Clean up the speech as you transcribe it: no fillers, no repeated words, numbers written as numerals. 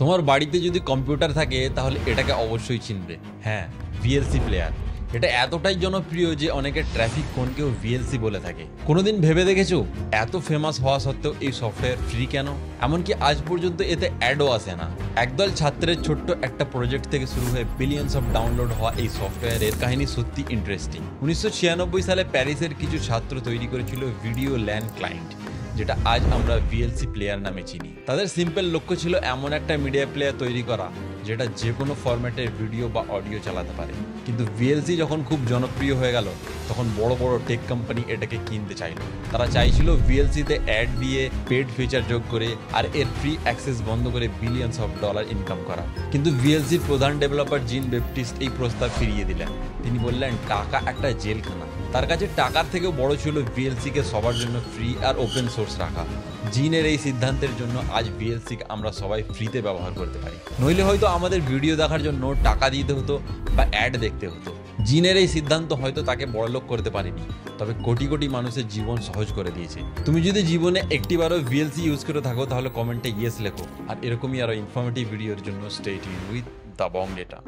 তোমার বাড়িতে যদি কম্পিউটার থাকে তাহলে এটাকে অবশ্যই চিনবে। হ্যাঁ, ভিএলসি প্লেয়ার। এটা এতটাই জনপ্রিয় যে অনেকে ট্রাফিক কোনকেও ভিএলসি বলে থাকে। কোনোদিন ভেবে দেখেছো এত ফেমাস হওয়া সত্ত্বেও এই সফটওয়্যার ফ্রি কেন? এমনকি আজ পর্যন্ত এতে অ্যাডও আসে না। একদল ছাত্রের ছোট্ট একটা প্রজেক্ট থেকে শুরু হয়ে বিলিয়ন্স অফ ডাউনলোড হওয়া এই সফটওয়্যারের কাহিনী সত্যি ইন্টারেস্টিং। 1996 সালে প্যারিসের কিছু ছাত্র তৈরি করেছিল ভিডিও ল্যান ক্লায়েন্ট, যেটা আজ আমরা ভিএলসি প্লেয়ার নামে চিনি। তাদের সিম্পল লক্ষ্য ছিল এমন একটা মিডিয়া প্লেয়ার তৈরি করা যেটা যে কোনো ফরম্যাটের ভিডিও বা অডিও চালাতে পারে। কিন্তু ভিএলসি যখন খুব জনপ্রিয় হয়ে গেল তখন বড় বড় টেক কোম্পানি এটাকে কিনতে চাইল। তারা চাইছিল ভিএলসিতে অ্যাড দিয়ে পেড ফিচার যোগ করে আর এর ফ্রি অ্যাক্সেস বন্ধ করে বিলিয়ন্স অফ ডলার ইনকাম করা। কিন্তু ভিএলসির প্রধান ডেভেলপার জিন বেপটিস্ট এই প্রস্তাব ফিরিয়ে দিলেন। তিনি বললেন টাকা একটা জেলখানা। তার কাছে টাকার থেকেও বড় ছিল ভিএলসিকে সবার জন্য ফ্রি আর ওপেন সোর্স রাখা। জিনের এই সিদ্ধান্তের জন্য আজ ভিএলসিকে আমরা সবাই ফ্রিতে ব্যবহার করতে পারি। নইলে হয়তো আমাদের ভিডিও দেখার জন্য টাকা দিতে হতো বা অ্যাড দেখতে হতো। জিনের এই সিদ্ধান্ত হয়তো তাকে বড়লোক করতে পারেনি, তবে কোটি কোটি মানুষের জীবন সহজ করে দিয়েছে। তুমি যদি জীবনে একটিবারও ভিএলসি ইউজ করে থাকো তাহলে কমেন্টে ইয়েস লেখো। আর এরকমই আরো ইনফরমেটিভ ভিডিওর জন্য stay tuned with the Bong data.